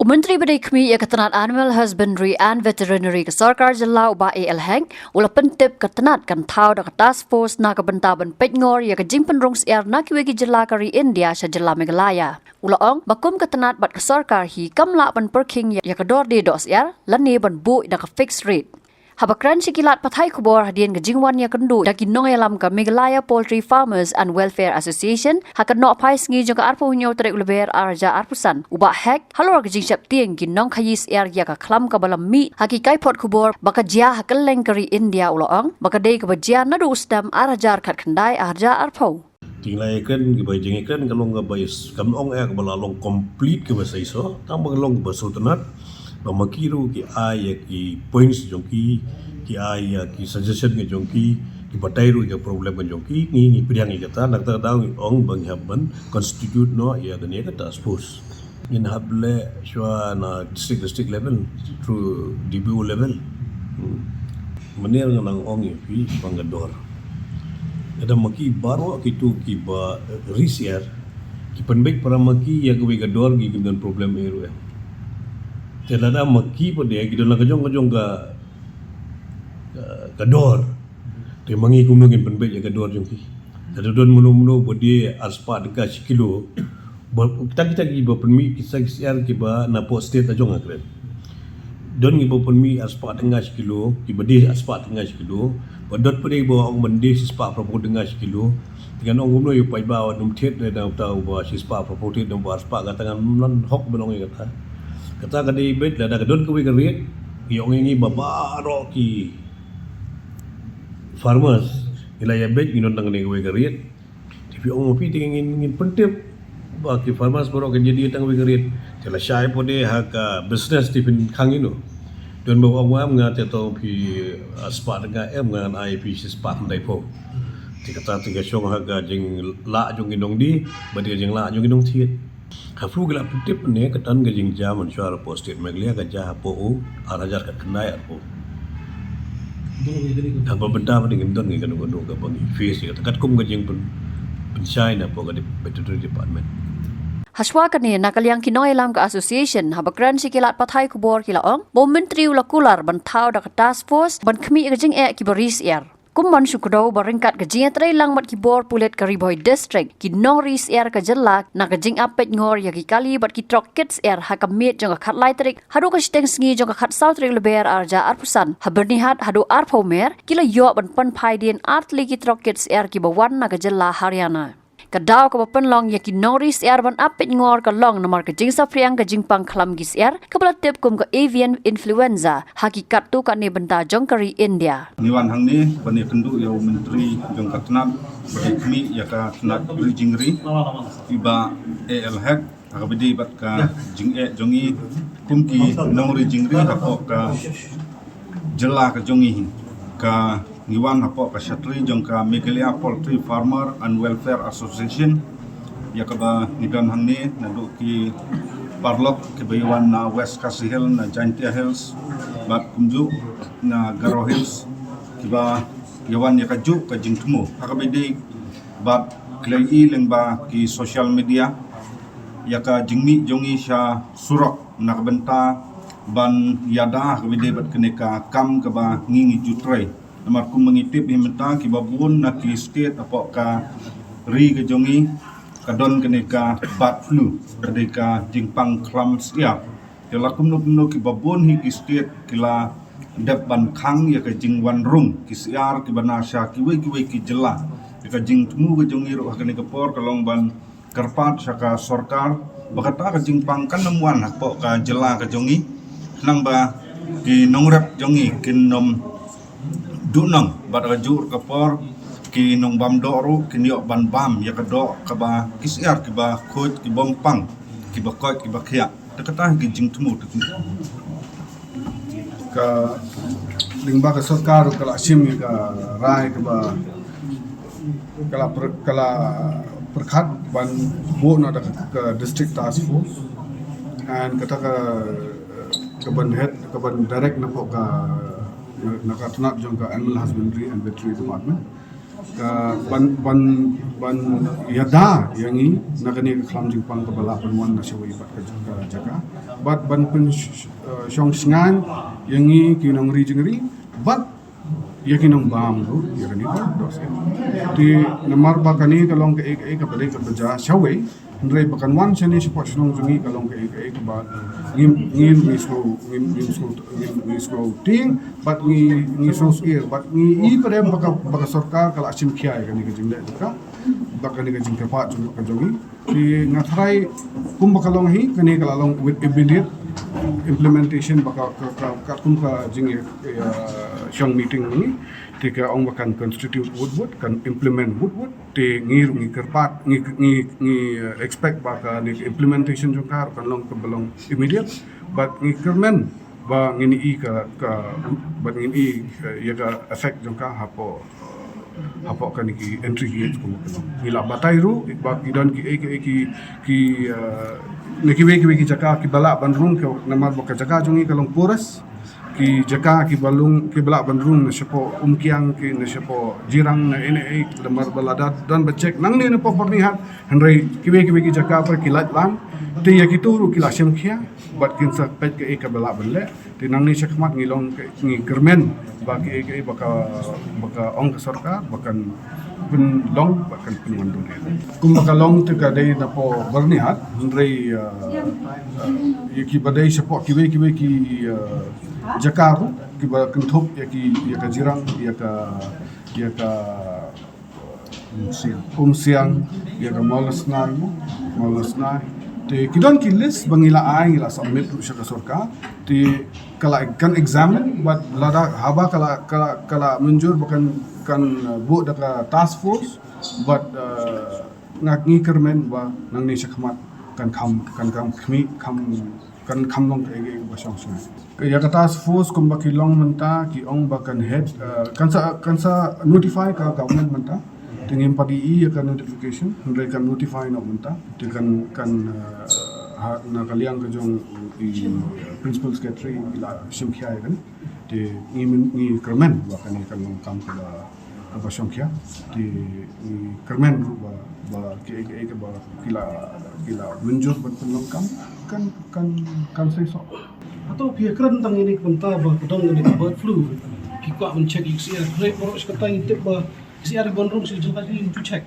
Kementerian Perikmi ia ketenat Animal Husbandry and Veterinary ke Sarkar Jela uba AL Heng ula pentip ketenat kan tau dak task force na kebentaban petngor ia kejing penrong siar na kiwegi Jela kari India sya Jela Meghalaya. Ula ong bakum ketenat bat ke Sarkar hi kamla ban perking ia kedor di dos siar lani ban bu dak fixed rate. Habakran sikilat pathai kubor hadian kejingwan ya kendu daki nong elam ke Meghalaya Poultry Farmers and Welfare Association hakan no apai sengi jong ka arpo hunyo trek leber arja arpusan uba hek halor kejing syap tieng ki nong khayis er ya ka klam ka balam mi haki kai pot kubor baka jia hakeleng kari India uloong baka dei ka bajia nadu usdam arjar khat khandai arja arpo tinglai kan ke bajing kan kalong ka bayis kam ong ka balalong complete ke basai so tam balong ba sultanat Bamakiru ki ay ki points jongki ki ay ki suggestion ke jongki ki batairu ke problem ke jongki ni pidang kata nak tahu ong bang habban constitute no ya gani ka task force in hable shwa na district level through DBO level menir nang ong fi bangador ada maki baru kitu ki ba risier ki penbek para maki ya ke gador gi dengan problem eru Tiada maki pada dia kita nak kejong ka kador. Dia mangi kumungin penbet ya kador jongki. Ada don menu pada aspa dekat kilo. Kita giba penmi kisah siar giba napo state ajong akret. Don giba penmi aspa tengah kilo, giba dia aspa tengah kilo. Padot pada giba orang mandi sispa propo tengah kilo. Dengan orang kumno yu pai bawa num thet dan tahu bawa sispa propo thet dan bawa aspa katangan non hok benong kata. Kata kadi bet ada kedon kuwi kerit yang ini babaro ki farmers ila ya bet ginon tang ne kuwi kerit tapi om pi ingin pentip ba ki farmers boro kan jadi tang kuwi kerit tela syai pode haka business tipin khang ino don bawa awam ngate to pi aspa dengan ngan IP spa dai po kata tiga syong haka jing la jong ginong di badi jing la jong ginong thiet Hafu gelap tip ne ketan gajing jam mensuara posted Meghalaya gajah po arajar kat kenai po. Apa benda apa dengan don dengan ganu ke bangi face ya kat kum gajing pun pensai na po kat veterinary department. Haswa kani nakaliang kinoy lam ka association habakran sikilat pathai kubor kilaong bo menteri ulakular ban thau da task force ban khmi gajing ki baris er. Kumman syukro baringkat kejing tray lang mat kibor pulet Kariboy district ki noris air ka jelak na kejing apet ngor ya ki kali bat ki trok kids air hakamit jong ka khat laitrik hadu ka steng sngi jong ka khat south ring leber arja arpusan habernihat hadu arpomer kila yo ban pan phaidin artli ki trok kids air ki bawan na ka jella Haryana Kadau ka penlong ya ki noris air ban apet ngor ka long namar ka jing safriang ka jing pang khlam gis air ka tip kum ka avian influenza hakikat tu ka ni benta jong kari India Niwan hang ni bani kendu ya menteri jong katnat berikmi ya ka tnat jingri iba AL hack akabedi bat ka jing jongi kumki nongri jingri hapo ka jela ka jongi ka Niwan hapo ka Shatri jong ka Meghalaya Poultry Farmer and Welfare Association ya ka ba nidam hang ni nadu ki parlok ke baywan na West Khasi Hill na Jaintia Hills bat kumju na Garo Hills kiba yawan ya ka ju ka jingtumo hakabedi bat klei leng ba ki social media ya ka jingmi jongi sha surok na kabenta ban yada hakabedi bat keneka kam ka ba ngingi jutre Namar kum mengitip himenta ki babun na ki state apa ka ri ke jongi kadon keneka bat flu kadeka jingpang klam siap kala kum no ki babun hi ki state kila dep ban khang ya ka jingwan rung ki siar ki banasha ki we ki jela ka jing tumu ke jongi ro keneka por kalong ban karpat saka sarkar bakata ka jingpang kan namuan apa ka jela ka jongi nang ba ki nongrep jongi kin nom dunang bat rajur kapor ki nong bam doru ki niok ban bam ya kadok ka ba kisiar ki ba khot ki bompang ki ba koi ki ba khia takata ki jing tumu ka lingba ka sarkar kala sim ka rai ka ba kala perkhat ban bo na ka district task force and kata ka ban head ka ban direct na po ka nakatnat jong ka Animal Husbandry and Veterinary Department ban yada yangi nagani klam jing pang kabala penwan na siwi bat ka jaga bat ban pen syong singan yangi kinong ri jingri bat yakinong bam ru yakani ba dos ti namar bakani kalong ke ek ka bale ka baja siwi ndrei bakan wan chani sipo snong jungi kalong ke ek ba ngim misko ting bat ngi sos ir bat ngi pada baka sarkar kala asim kiai kani ke jingda ka bakani ke jingka pa jungi ka jongi ti ngathrai kum bakalong hi kani kala long with immediate implementation baka ka kum ka jingi syong meeting ni tika ong bakan constitute woodwood kan implement woodwood te ngi kerpat ngi expect baka ni implementation jongkar kan long belong immediate but ngi kermen ba ngini i ka ba ngini ya ka effect jongkar hapo kan ki entry gate ko ila batai ru ba kidan ki neki we jaka ki bala bandrung ko namar baka jaka jongi kalong puras ki jaka ki bala bandrung na sipo umkiang ki na sipo jirang na ine lemar baladat dan becek nang ni na po pernihat henry ki jaka per kilat lang te ya ki turu ki lasim khia bat kin sa pet ke bala belle te nang ni sakmat ngilong ngi germen ba ki baka ong ka sarkar bakan pun long bakan penwandu kum baka long te ka dai na po bernihat henry ki badai sipo ki jakaru ki ba kentup ya ka jirang ya ka umsiang ya ka malasnai te kidon ki list bangila ai la submit ru syaka sorka te kala kan examine but lada haba kala menjur bukan kan bu daka task force but ngak ngi kermen ba nang ni syakmat kan kam long ke basang sungai ya ka task force kum bakilong menta ki ong bakan head kan sa notify ka government menta tingin padi ya ka notification mereka kan notify na menta kan na kaliang ka jong principal secretary ila simkhia kan te ngi kermen bakan kan long kam ka basang kia te kermen ba ki ba kila menjur berpenong kan saya so atau pihak kerentang ini mentah bah kedong ini bird flu kikwa mencek XR rate boros kata intip bah XR gondrong sih jadi itu cek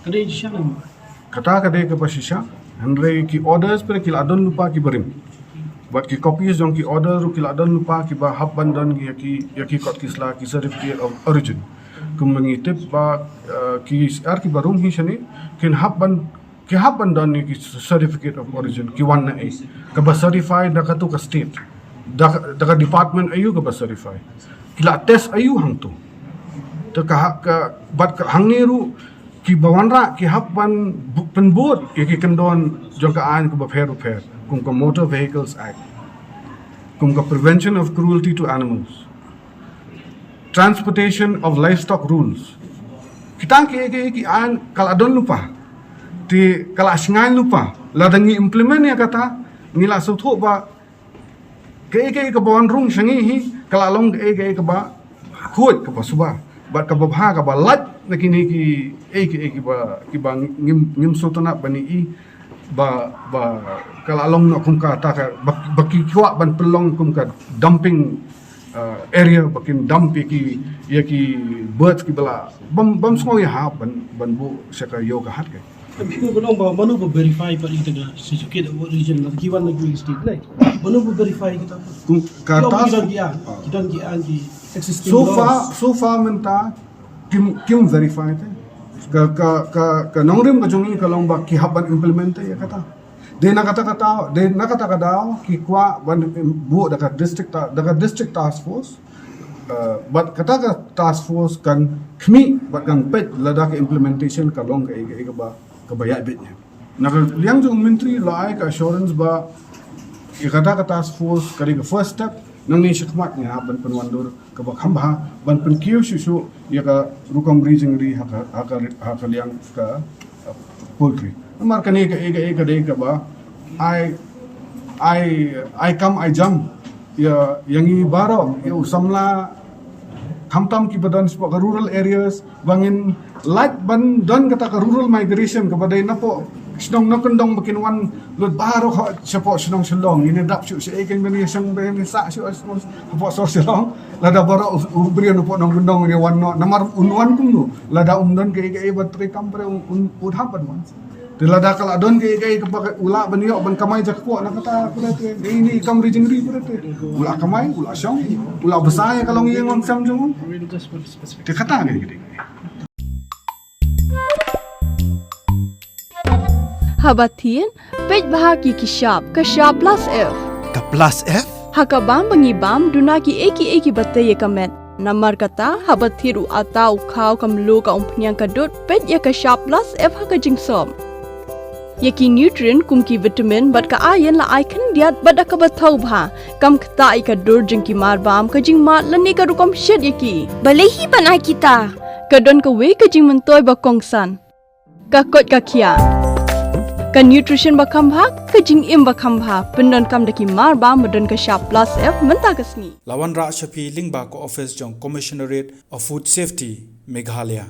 kadai siapa kata ke pasisha Henry ki orders per kila adon lupa ki berim buat ki copies jong ki order ru kila adon lupa ki ba hab bandan ki kot kisla ki certificate of origin kum mengitip ba ki XR ki barum hi shani kin hab bandan ni ki certificate of origin ki wan na ai ka ba certified da ka tu ka state da ka department ayu ka ba certified kila test ayu hang tu to ka bat ka hang ni ru ki bawanra ki hab ban penbot ki kendon jong ka an ka ba fair kum ka motor vehicles act kum ka prevention of cruelty to animals transportation of livestock rules kita ki an kala don lupa ti kala singan lupa ladangi implement ya kata ngila suthu ba ke bawan rung sangi hi kala long ke ba khut ka ba suba ba ka ba ka ba lat nakini ki ba ngim sutana bani i ba kala long na kum ka ta ka ba ki kwa ban pelong kum ka dumping area bakin dump ki birds ki bala bam semua ya ban bu saka yoga hat ke Aku belum bawa mana verify pada kita dah certificate of origin lah kiwan lagi state like mana verify kita kata kita ki existing so far menta kim verify te ka nongrim ka jongi ka lomba ki haban implement ya kata de na kata ki kwa ban bu daga district task force but kata task force kan kmi bat kan pet lada ka implementation ka long ka ba kebayak bitnya. Nak liang jong menteri lai ka assurance ba ikata ka task force kari ka first step nang ni syakmat ni ban penwandur ka ba khamba ban pen kiu shu ya ka rukam bridging ri ha liang ka poultry. Amar kani ka dei ka ba I come I jump ya yangi baro ya usamla kamtam ki badan sport ke rural areas bangin light ban don kata ke rural migration kepada napo senong nakendong bikin wan lut baru siapa senong selong ini dap syuk saya kan bani sang bani sak syuk apa so selong lada baru ubri no po nong gendong ni wan namar unwan kum no lada don ke bateri kampre udhapan wan lada kala don ke kepakai ula bani ban kamai jak po nak kata berate ini kam rijingri berate ula kamai ula syong ula besar kalau ngiang wan sam jong dia kata ni Habatin, pej bahagi ki sharp plus F. Ka plus F? Hakabam bangibam dunaki eki batay kamet. Namar kata habathiru atau kau kamlu ka umpnyang kadut pej ya ka sharp plus F haka jingsom. Yaki nutrient kumki vitamin bat ka ayan la icon diat bat ka bathau bha kam kta ka dur jingki marbam ka jingma lani ka rukom shed yaki. Balehi banai kita. Kadon ka we ka jing mentoy ba kongsan. Ka kot ka kia. Ka nutrition bakam bha ka jing im bakam bha pendon kam daki marba medon ka sharp plus F menta kasni. Lawan Ra Shafi Lingba ko office jong Commissionerate of Food Safety Meghalaya.